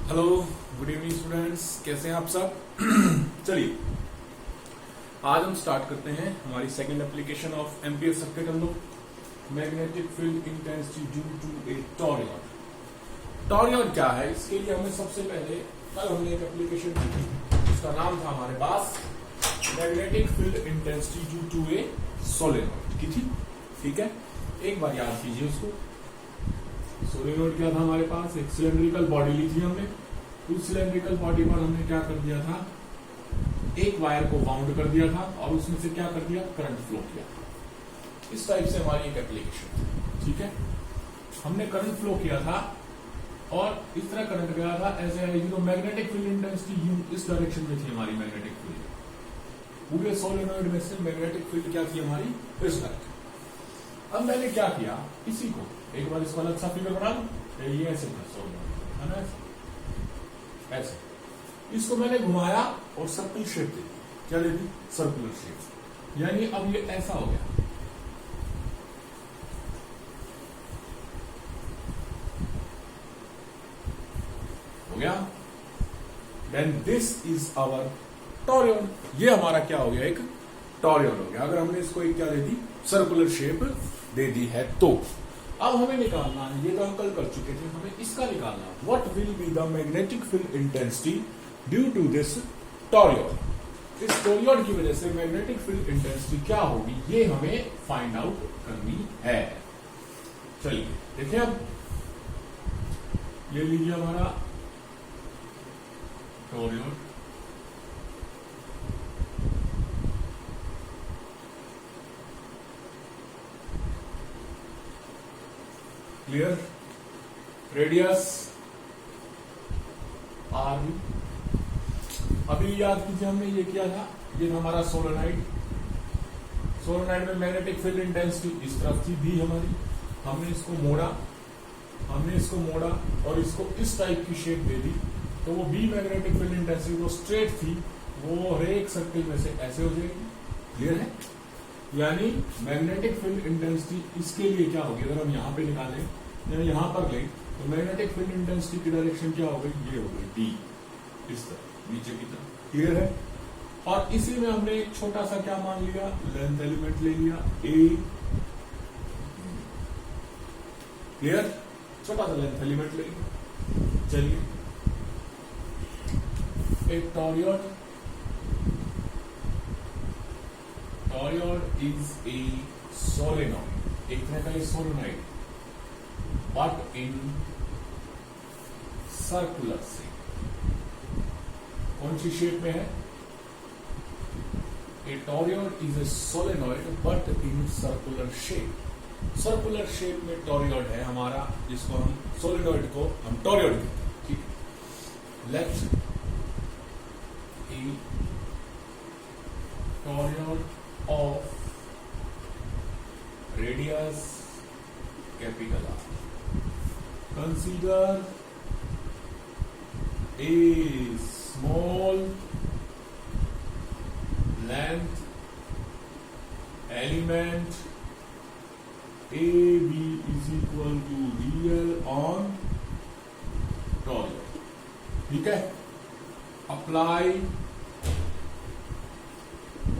Hello, good evening students, कैसे हैं आप सब। चलिए आज हम स्टार्ट करते हैं हमारी second application of ampere circuit लो, magnetic field intensity due to a toroid. Toroid क्या है, इसके लिए हमें सबसे पहले कल हमने एक एप्लीकेशन की थी जिसका नाम था हमारे पास magnetic field intensity due to a solenoid की थी। ठीक है, एक बार याद कीजिए उसको। सोलेनोइड क्या था हमारे पास, एक सिलेंड्रिकल बॉडी ली थी हमने। उस सिलेंड्रिकल बॉडी पर हमने क्या कर दिया था, एक वायर को बाउंड कर दिया था और उसमें से क्या कर दिया, करंट फ्लो किया था। इस टाइप से हमारी एक एप्लीकेशन थी। ठीक है, हमने करंट फ्लो किया था और इस तरह करंट गया था ऐसे, तो मैग्नेटिक फील्ड इंटेंसिटी यू इस डायरेक्शन में थी हमारी मैग्नेटिक फील्ड। पूरे सोलेनोइड में से मैग्नेटिक फील्ड क्या थी हमारी, इस डायरेक्शन। अब मैंने क्या किया, इसी को एक बार इसको अलग सा फिगर बना लूं, ये ऐसे है ना, ऐसे इसको मैंने घुमाया और सर्कल शेप दे दी। क्या दे दी, सर्कुलर शेप। यानी अब ये ऐसा हो गया। हो गया, देन दिस इज आवर टॉरियड। ये हमारा क्या हो गया, एक टॉरियड हो गया। अगर हमने इसको एक क्या दे दी, सर्कुलर शेप दे दी है तो अब हमें निकालना है, ये तो हम कल कर चुके थे, हमें इसका निकालना है। What will be the magnetic field intensity due to this toroid. इस टॉरियड की वजह से मैग्नेटिक फील्ड इंटेंसिटी क्या होगी, ये हमें फाइंड आउट करनी है। चलिए देखिए, अब ये लीजिए हमारा टॉरियड। Clear, radius are. अभी याद कीजिए हमने ये किया था, ये हमारा सोलेनोइड। सोलेनोइड में मैग्नेटिक फील्ड इंटेंसिटी इस तरफ थी, भी हमारी। हमने इसको मोड़ा और इसको इस टाइप की शेप दे दी, तो वो बी मैग्नेटिक फील्ड इंटेंसिटी वो स्ट्रेट थी, वो हर एक सर्कल में से ऐसे हो जाएगी। क्लियर है, यानी मैग्नेटिक फील्ड इंटेंसिटी इसके लिए क्या होगी, अगर हम यहां पे निकालें या यहां पर लें, तो मैग्नेटिक फील्ड इंटेंसिटी की डायरेक्शन क्या हो गई, ये हो गई डी, इस तरह नीचे की तरफ। क्लियर है, और इसी में हमने एक छोटा सा क्या मान लिया, लेंथ एलिमेंट ले लिया ए। क्लियर, छोटा सा लेंथ एलिमेंट ले लिया। चलिए, एक टॉरियड is a solenoid, एक तरह का solenoid, but in circular shape. कौन सी शेप में है, a toroid is a solenoid but in circular shape. Circular shape में टॉरियड है हमारा, जिसको हम सोलेनोइड को हम टॉरियड कहते हैं। ठीक है, left a toroid of radius capital R. Consider a small length element AB is equal to dl on toroid. ठीक है, apply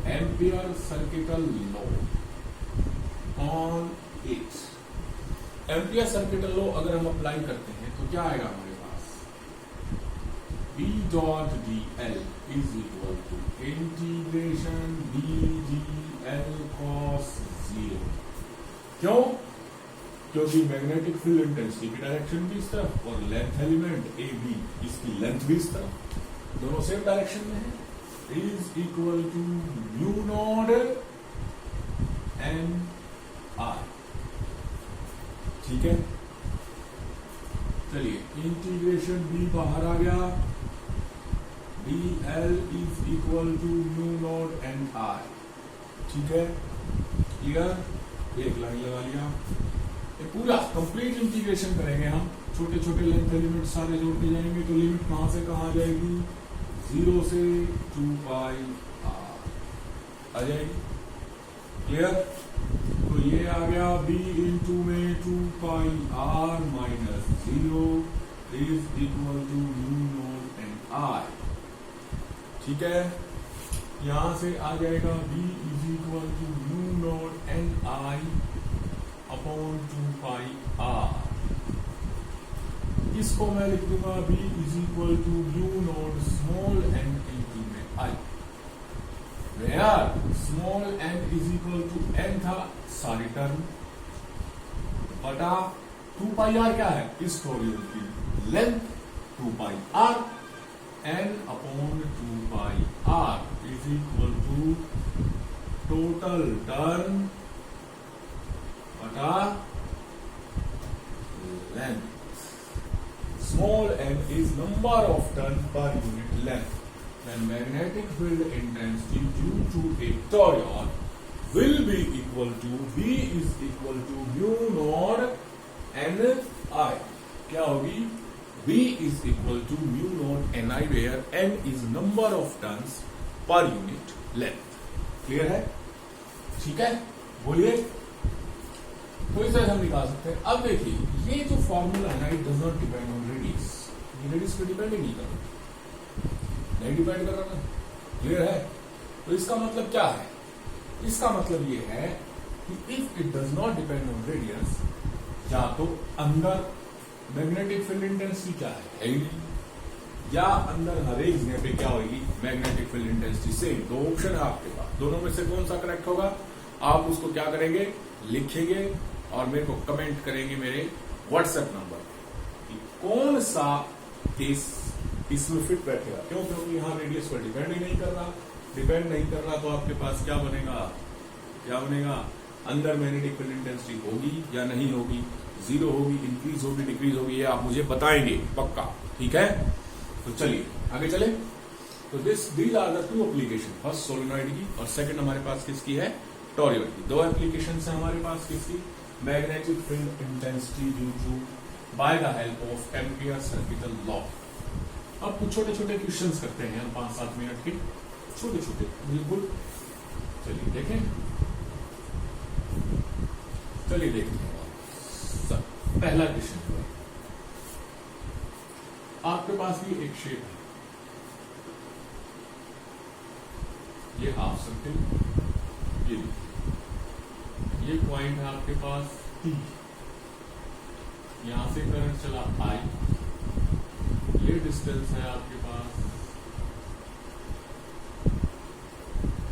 ampere circuital law on it. Ampere circuital law अगर हम अप्लाई करते हैं तो क्या आएगा हमारे पास, B dot D L is equal to integration D D L cos zero. क्यों, क्योंकि मैग्नेटिक फील्ड इंटेंसिटी की डायरेक्शन भी इस तरफ और लेंथ एलिमेंट ए बी, इसकी लेंथ भी इस तरफ, दोनों सेम डायरेक्शन में है, is equal to mu node n r। ठीक है, चलिए इंटीग्रेशन b बाहर आ गया, dl is equal to mu node n r। ठीक है, क्लियर, एक लाइन लगा लिया। ये पूरा कंप्लीट इंटीग्रेशन करेंगे हम, छोटे छोटे लेंथ एलिमेंट सारे जोड़ते जाएंगे, तो लिमिट कहां से कहां आ जाएगी, 0 से 2 पाई r आ जाएगी। क्लियर, तो ये आ गया b इंटू में 2 pi r minus 0 is equal to mu naught N I. ठीक है, यहां से आ जाएगा v is equal to mu naught N I upon 2 pi R. इसको मैं लिख दूंगा v is equal to mu naught small N into में I, where small N is equal to N था सारी टर्म बटा 2 पाई आर क्या है इस टोरियल की length 2 pi R N upon 2 pi R is equal to total turn बटा length. Small n is number of turn per unit length. Then magnetic field intensity due to a toroid will be equal to V is equal to mu naught n I. क्या होगी? V is equal to mu naught n I where n is number of turns per unit length. Clear है? ठीक है? बोलिए। तो इस तरह हम निकाल सकते हैं। अब देखिए ये जो फॉर्मूला है ना it does not depend on radius, ये रेडियस पे डिपेंड ही नहीं कर रहा, नहीं डिपेंड कर रहा ना। क्लियर है? तो इसका मतलब क्या है? इसका मतलब ये है कि if it does not depend on radius, या तो अंदर मैग्नेटिक फील्ड इंटेंसिटी क्या है ही नहीं, या अंदर हर एक जगह पे क्या होगी मैग्नेटिक फील्ड इंटेंसिटी सेम। दो ऑप्शन है आपके पास, दोनों में से कौन सा करेक्ट होगा आप उसको क्या करेंगे लिखेंगे और मेरे को कमेंट करेंगे मेरे व्हाट्सएप नंबर कि कौन सा केस इसमें फिट बैठेगा। क्यों? क्योंकि यहाँ रेडियस पर डिपेंड ही नहीं कर रहा, डिपेंड नहीं कर रहा तो आपके पास क्या बनेगा, क्या बनेगा अंदर मैग्नेटिक फील्ड इंटेंसिटी होगी या नहीं होगी, जीरो होगी, इंक्रीज होगी, डिक्रीज होगी, ये आप मुझे बताएंगे पक्का। ठीक है, तो चलिए आगे चले। तो these are the two application, first solenoid की और सेकंड हमारे पास किसकी है टोरियड की। दो एप्लीकेशन है हमारे पास किसकी magnetic field intensity due to by the help of ampere circuital law. अब कुछ छोटे छोटे क्वेश्चंस करते हैं 5-7 मिनट के, छोटे छोटे बिल्कुल। चलिए देखें, चलिए देखते हैं। पहला क्वेश्चन है, आपके पास भी एक शेप है, ये हाफ सर्किल, ये पॉइंट है आपके पास T, यहां से करंट चला I, ये डिस्टेंस है आपके पास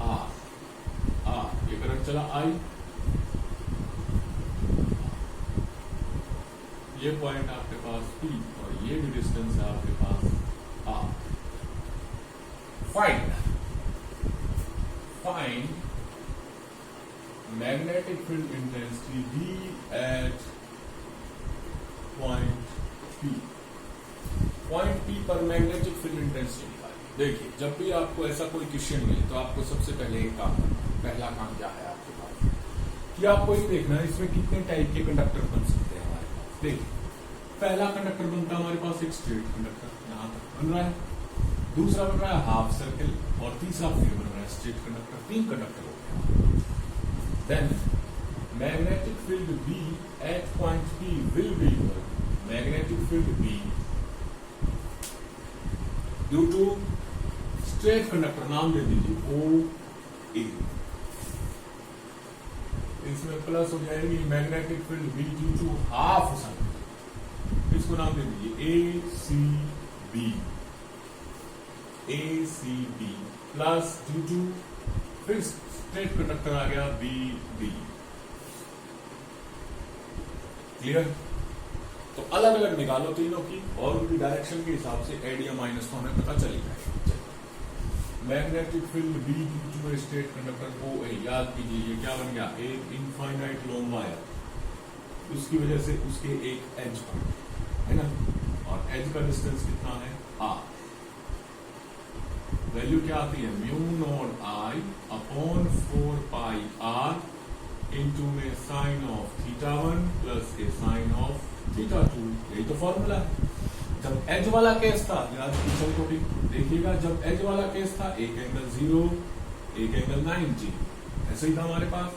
R, ये करंट चला I, ये पॉइंट आपके पास P और ये भी डिस्टेंस है आपके पास R। Find magnetic field intensity V at point P। Point P पर मैग्नेटिक फील्ड इंटेंसिटी निकालिए। देखिए जब भी आपको ऐसा कोई क्वेश्चन मिले तो आपको सबसे पहले एक काम करना है। पहला काम क्या है आपके पास कि आपको ये देखना है इसमें कितने टाइप के कंडक्टर बन सकते हैं हमारे पास। देखिए पहला कंडक्टर बनता है हमारे पास एक स्ट्रेट कंडक्टर, यहां तक बन रहा है, दूसरा बन रहा है हाफ सर्किल और तीसरा फिर बन रहा है स्ट्रेट कंडक्टर। 3 कंडक्टर हो गया। Then magnetic field B at point P will be equal magnetic field B due to straight conductor, नाम दे दीजिए OA, इसमें प्लस हो जाएगी magnetic field B due to half circle, इसको नाम दे दीजिए ACB प्लस ड्यू टू फिर स्ट्रेट कंडक्टर आ गया BD। क्लियर? तो अलग अलग निकालो तीनों की और उनकी डायरेक्शन के हिसाब से एड या माइनस तो हमें पता चली जाएगा। Magnetic field B due to straight conductor OA, याद कीजिए ये क्या बन गया एक इनफाइनाइट लॉन्ग वायर, उसकी वजह से उसके एक एज पर है ना, और एज का डिस्टेंस कितना है R। वैल्यू क्या आती है mu naught I upon 4 pi R into में sine of θ1 plus a sine of θ2। यही तो फॉर्मूला है। जब एज वाला केस था याद कीजिए, देखिएगा जब एज वाला केस था एक एंगल 0 एक एंगल 90, ऐसे ही था हमारे पास।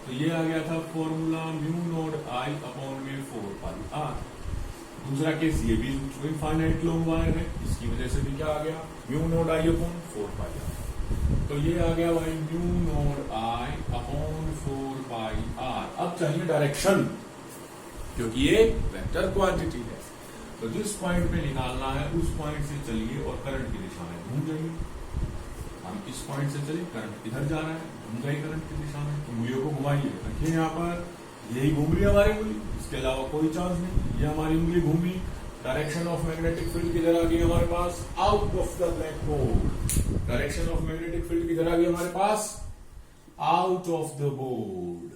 तो ये आ गया था formula mu naught I upon में 4 पाई R। दूसरा केस ये भी इनफाइनाइट लॉन्ग वायर है, इसकी वजह से भी क्या आ गया mu naught I upon 4 pi R. तो ये आ गया भाई mu naught I upon 4 pi R. अब चाहिए डायरेक्शन, क्योंकि ये वेक्टर क्वांटिटी है। तो जिस पॉइंट पे निकालना है उस पॉइंट से चलिए और करंट की दिशा में घूम जाइए। हम इस पॉइंट से चलिए, करंट इधर जा रहा है, घूम जाइए करंट की दिशा में। उंगलियों को घुमाइए, रखिए यहाँ पर, यही घूम रही है हमारी उंगली, इसके अलावा कोई चांस नहीं। ये हमारी उंगली घूमी, डायरेक्शन ऑफ मैग्नेटिक फील्ड किधर आ गई हमारे पास, out of the black board. Direction of magnetic field किधर आ गई हमारे पास, out of the board.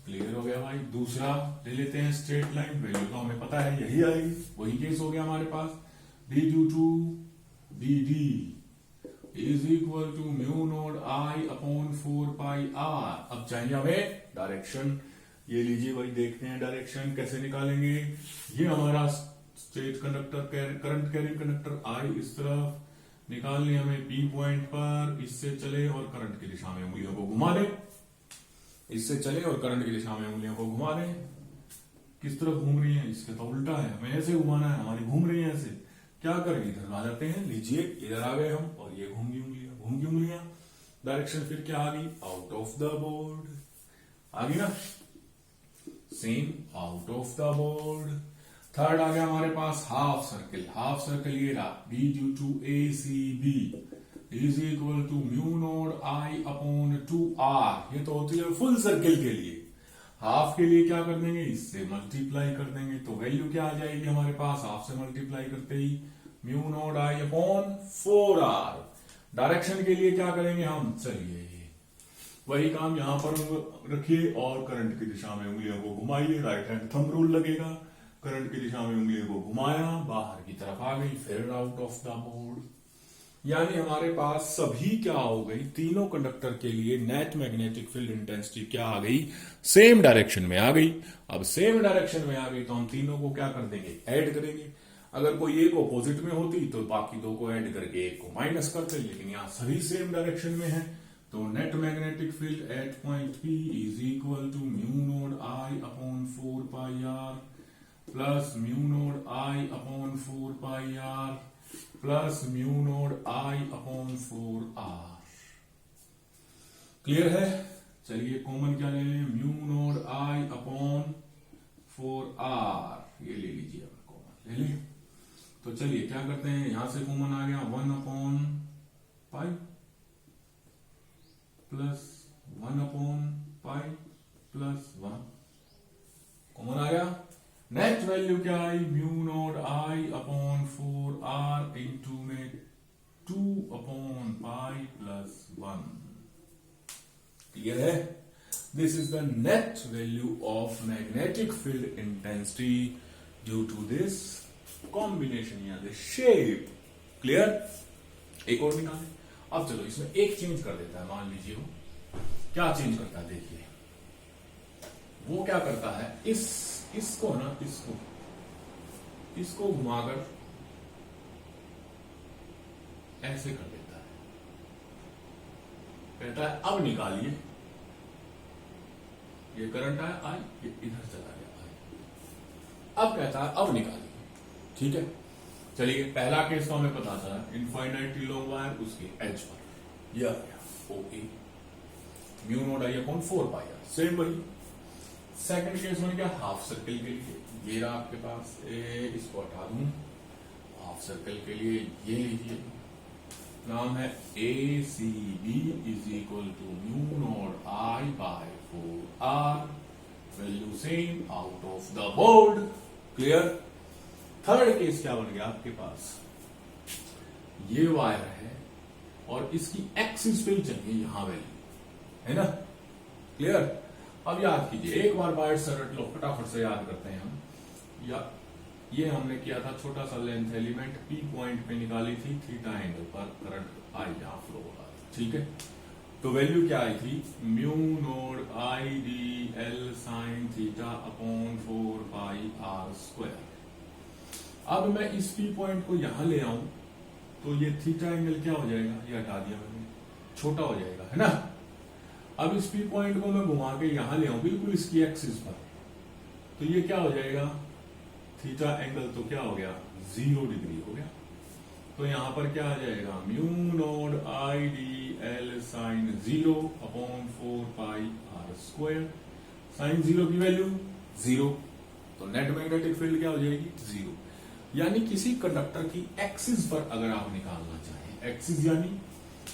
Clear हो गया भाई। दूसरा ले लेते हैं स्ट्रेट लाइन, वैल्यू तो हमें पता है यही आएगी, वही केस हो गया हमारे पास। D due to D D is equal to mu naught I upon 4 pi R. अब चाहिए हमें डायरेक्शन। ये लीजिए भाई, देखते हैं डायरेक्शन कैसे निकालेंगे। ये हमारा straight conductor, current carrying conductor I इस तरफ निकालने हमें पी पॉइंट पर, इससे चले और करंट की दिशा में उंगलियों को घुमा दे। इससे चले और करंट की दिशा में उंगलियों को घुमा दें। किस तरफ घूम रही है, इसके तो उल्टा है, हमें ऐसे घुमाना है, हमारी घूम रही है ऐसे। क्या करेंगे, इधर आ जाते हैं। लीजिए इधर आ गए हम, और ये घूम गई उंगलियां। डायरेक्शन फिर क्या आ गई, आउट ऑफ द बोर्ड आ गई ना, same out of the board. Third आ गया हमारे पास हाफ सर्किल। हाफ सर्किल ये रहा, B due to A C B is equal to mu naught I upon 2r। ये तो होती है फुल सर्किल के लिए। हाफ के लिए क्या कर देंगे, इससे मल्टीप्लाई कर देंगे। तो वैल्यू क्या आ जाएगी हमारे पास, हाफ से मल्टीप्लाई करते ही mu naught I upon 4r। Direction के लिए क्या करेंगे हम, चलिए वही काम यहां पर रखिए और करंट की दिशा में उंगलियों को घुमाइए। राइट हैंड थंब रूल लगेगा, करंट की दिशा में उंगलियों को घुमाया, बाहर की तरफ आ गई, फिर आउट ऑफ द बोर्ड। यानी हमारे पास सभी क्या हो गई, तीनों कंडक्टर के लिए नेट मैग्नेटिक फील्ड इंटेंसिटी क्या आ गई, सेम डायरेक्शन में आ गई। अब सेम डायरेक्शन में आ गई तो हम तीनों को क्या कर देंगे, ऐड करेंगे। अगर कोई एक ऑपोजिट में होती तो बाकी दो को ऐड करके एक को माइनस करते, लेकिन यहाँ सभी सेम डायरेक्शन में है। तो net magnetic field at point P is equal to mu naught I upon 4 pi R plus mu naught I upon 4 pi R plus mu naught I upon 4r। Clear है। चलिए common क्या ले लें, mu naught I upon 4r। ये ले लीजिए, अब common ले लें। तो चलिए क्या करते हैं, यहां से कॉमन आ गया 1 upon pi plus 1 upon pi plus 1 common आ गया। नेक्स्ट वैल्यू क्या आई, mu naught I upon 4r into में 2 अपॉन पाई प्लस 1। क्लियर है। This is the net value of magnetic field intensity due to this combination या this shape. Clear. एक और निकालें। अब चलो इसमें एक चेंज कर देता है, मान लीजिए वो क्या चेंज करता है, देखिए वो क्या करता है, इसको ना इसको घुमाकर ऐसे कर देता है। कहता है अब निकालिए, ये करंट आया आई, ये इधर चला गया आई। अब कहता है अब निकालिए। ठीक है, चलिए पहला केस तो हमें पता चला, इनफाइनाइटली लॉन्ग वायर, उसके एज पर यह आ गया OA, mu naught I upon 4 pi R, same वही। सेकंड केस में क्या, हाफ सर्किल के लिए ये रहा आपके पास, इसको हटा दूं, हाफ सर्किल के लिए ये लीजिए, नाम है ACB is equal to mu naught I by 4r। Value same, out of the board. Clear. Third case क्या बन गया आपके पास, ये वायर है और इसकी एक्सिस पे ही चाहिए यहां वैल्यू, है ना। क्लियर। अब याद कीजिए, एक बार वायर सर्किट लो, फटाफट से याद करते हैं हम। या ये हमने किया था, छोटा सा लेंथ एलिमेंट P पॉइंट पे निकाली थी, थीटा एंगल पर करंट आई यहां फ्लो हो रहा है। ठीक है, तो वैल्यू क्या आई थी, mu naught I D L sine theta upon 4 pi R square. अब मैं इस P पॉइंट को यहां ले आऊं तो ये थीटा एंगल क्या हो जाएगा, ये हटा दिया मैंने, छोटा हो जाएगा, है ना। अब इस पी पॉइंट को मैं घुमा के यहां ले आऊं बिल्कुल इसकी एक्सिस पर, तो ये क्या हो जाएगा, थीटा एंगल तो क्या हो गया 0 डिग्री हो गया। तो यहां पर क्या आ जाएगा mu naught I D L sine 0 upon 4 pi R square, sine 0 की वैल्यू 0, तो नेट मैग्नेटिक फील्ड क्या हो जाएगी 0। यानी किसी कंडक्टर की एक्सिस पर अगर आप निकालना चाहें, एक्सिस यानी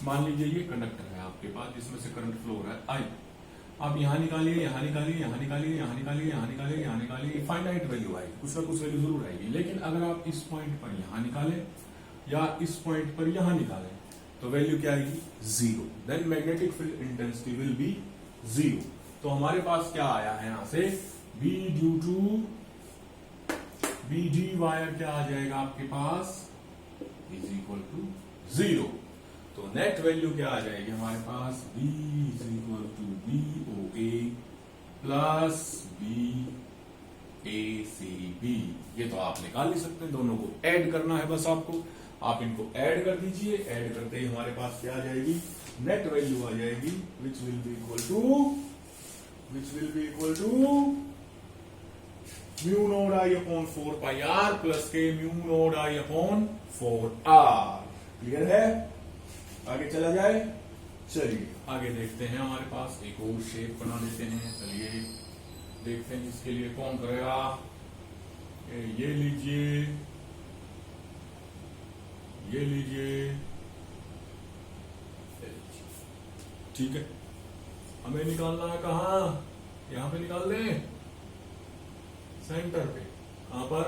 मान लीजिए ये कंडक्टर है आपके पास जिसमें से करंट फ्लो हो रहा है आई, आप यहां निकालिए, यहां निकालिए, यहां निकालिए, यहां निकालिए, यहां निकालिए, यहां निकालिए, फाइनाइट वैल्यू आएगी, कुछ ना कुछ वैल्यू जरूर आएगी। लेकिन अगर आप इस पॉइंट पर यहां निकालें या इस पॉइंट पर यहां निकालें तो वैल्यू क्या आएगी 0, then magnetic field intensity will be 0। तो हमारे पास क्या आया है यहां से B due to B D wire क्या आ जाएगा आपके पास इज इक्वल टू 0। तो नेट वैल्यू क्या आ जाएगी हमारे पास B is equal to B O A plus B A C B. ये तो आप निकाल ही सकते हैं, दोनों को ऐड करना है बस आपको, आप इनको ऐड कर दीजिए, ऐड करते ही हमारे पास क्या आ जाएगी नेट वैल्यू आ जाएगी which will be equal to mu naught I upon 4 pi R plus के mu naught I upon 4 R. Clear है, आगे चला जाए। चलिए आगे देखते हैं, हमारे पास एक और शेप बना लेते हैं। चलिए देखते हैं इसके लिए कौन करेगा, ये लीजिए, ये लीजिए, ठीक है। हमें निकालना है कहाँ, यहां पे निकाल लें सेंटर पे, कहां पर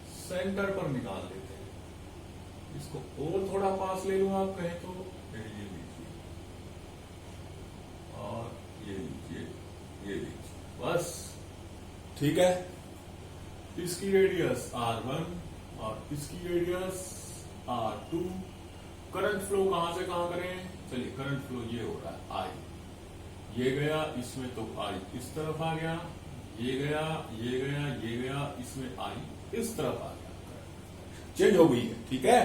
सेंटर पर निकाल देते हैं। इसको और थोड़ा पास ले लूं आप कहें तो, ये लीजिए और ये लीजिए, ये लीजिए, बस ठीक है। इसकी रेडियस R1 और इसकी रेडियस R2। करंट फ्लो कहां से कहां करें, चलिए करंट फ्लो ये हो रहा है I, ये गया इसमें तो I इस तरफ आ गया, ये गया, ये गया, ये गया, इसमें I इस तरफ आ गया, चेंज हो गई है, ठीक है।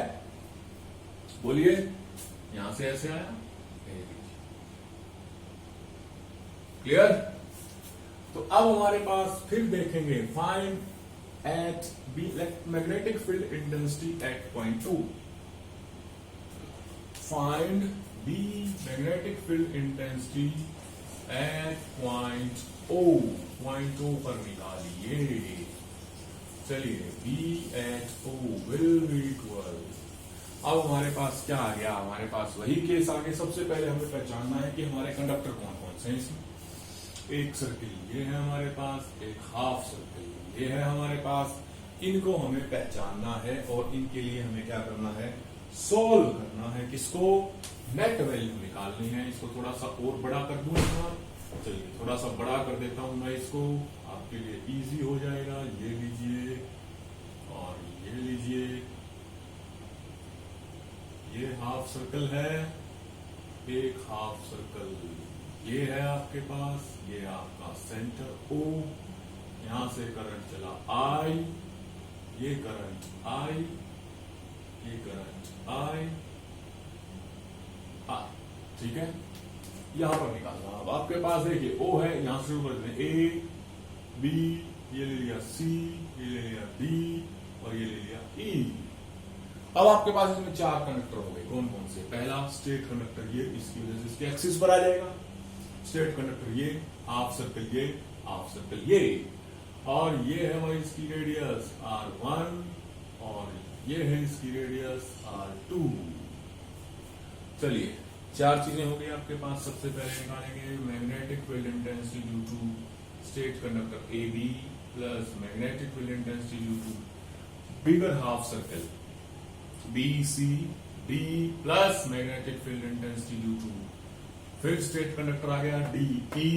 बोलिए यहां से ऐसे आया, क्लियर। तो अब हमारे पास फिर देखेंगे find at B magnetic field intensity at point 2। Find B magnetic field intensity at point O, point O पर निकालिए। चलिए B at O will be equal, अब हमारे पास क्या आ गया, हमारे पास वही केस आ गया। सबसे पहले हमें पहचानना है कि हमारे कंडक्टर कौन कौन से हैं इसमें। एक सर्किल ये है हमारे पास, एक हाफ सर्किल ये है हमारे पास, इनको हमें पहचानना है और इनके लिए हमें क्या करना है, सोल्व करना है। किसको, नेट वैल्यू निकालनी है। इसको थोड़ा सा और बड़ा कर दूंगा, चलिए थोड़ा सा बड़ा कर देता हूं मैं इसको, आपके लिए इजी हो जाएगा। ये लीजिए और ये लीजिए, ये हाफ सर्कल है, एक हाफ सर्कल ये है आपके पास, ये आपका सेंटर O, यहां से करंट चला I, ये करंट I, ये करंट I, ठीक है। यहां पर निकालना, अब आपके पास देखिए O है, यहां से शुरू करते हैं A B, ये ले लिया C, ये ले लिया D और ये ले लिया E। अब आपके पास इसमें 4 कंडक्टर हो गए, कौन कौन से, पहला स्ट्रेट कंडक्टर ये, इसकी वजह से इसके एक्सिस पर आ जाएगा। स्ट्रेट कंडक्टर ये, हाफ सर्कल ये, हाफ सर्कल ये, और ये है भाई इसकी रेडियस R1 और ये है इसकी रेडियस R2। चलिए 4 चीजें हो गई आपके पास। सबसे पहले निकालेंगे magnetic field intensity due to straight conductor AB plus magnetic field intensity due to bigger half circle BC D plus magnetic field intensity due to, फिर स्ट्रेट कंडक्टर आ गया DE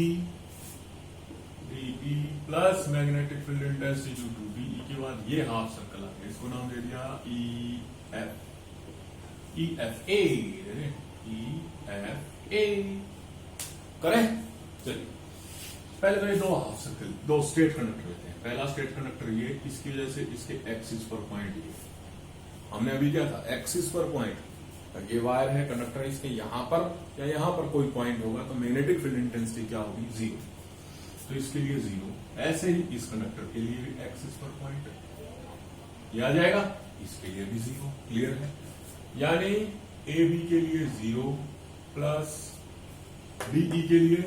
plus magnetic field intensity due to DE के बाद ये half circle आ गया, इसको नाम दे दिया EFA करें। चलिए पहले तो ये 2 हाफ सर्कल, 2 स्ट्रेट कंडक्टर लेते हैं। पहला स्ट्रेट कंडक्टर ये, इसकी वजह से इसके एक्सिस पर पॉइंट ये, हमने अभी क्या था एक्सिस पर पॉइंट, ये वायर है, कंडक्टर इसके यहां पर या यहां पर कोई पॉइंट होगा तो मैग्नेटिक फील्ड इंटेंसिटी क्या होगी, 0। तो इसके लिए 0। ऐसे ही इस कंडक्टर के लिए भी एक्सिस पर पॉइंट ये आ जाएगा, इसके लिए भी 0। क्लियर है? यानी ए बी के लिए 0 प्लस डीई के लिए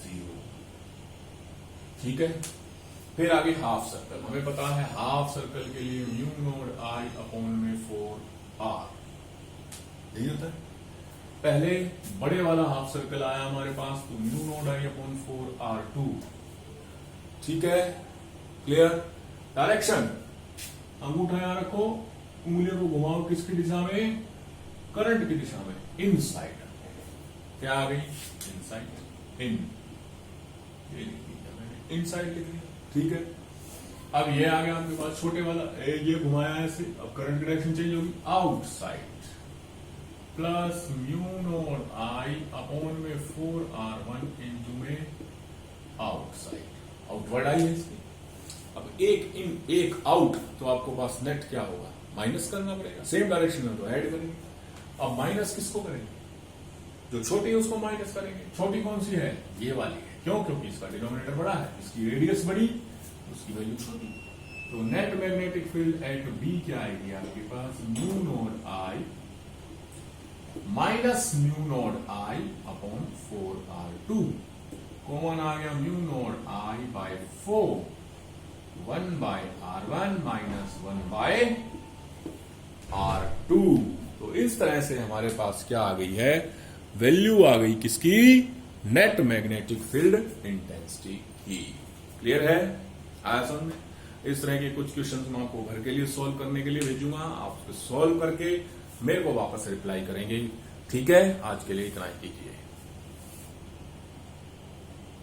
0। ठीक है। फिर आगे हाफ सर्कल, हमें पता है हाफ सर्कल के लिए म्यू नोड आई अपॉन में 4r यही होता है। पहले बड़े वाला हाफ सर्कल आया हमारे पास, तो mu naught I upon 4r2। ठीक है, क्लियर? डायरेक्शन, अंगूठा यहां रखो, उंगलियों को घुमाओ किसकी दिशा में, करंट की दिशा में, इनसाइड। क्या आ गई, इनसाइड, इनसाइड लिख दिया। ठीक है, अब ये आ गया आपके पास छोटे वाला, ये घुमाया ऐसे, अब करंट की डायरेक्शन चेंज होगी, outside plus mu naught I upon में 4r1 इंटू में आउटसाइड, आउटवर्ड आई है इसकी। अब एक इन एक आउट, तो आपको पास नेट क्या होगा, माइनस करना पड़ेगा, सेम डायरेक्शन में तो ऐड करेंगे। अब माइनस किसको करेंगे, जो छोटी है उसको माइनस करेंगे। छोटी कौन सी है, ये वाली है। क्यों? क्योंकि इसका डिनोमिनेटर बड़ा है, इसकी रेडियस बड़ी, उसकी वैल्यू छोटी। तो net magnetic field at B क्या आएगी आपके पास, mu naught I minus mu naught I upon 4r2। Common आ गया mu naught I by 4, 1 by r1 minus 1 by r2। तो इस तरह से हमारे पास क्या आ गई है, वैल्यू आ गई किसकी, नेट मैग्नेटिक फील्ड इंटेंसिटी की। क्लियर है? आया समझ में? इस तरह के कुछ क्वेश्चंस मैं आपको घर के लिए सॉल्व करने के लिए भेजूंगा, आप उसको सॉल्व करके मेरे को वापस रिप्लाई करेंगे। ठीक है, आज के लिए इतना ही कीजिए।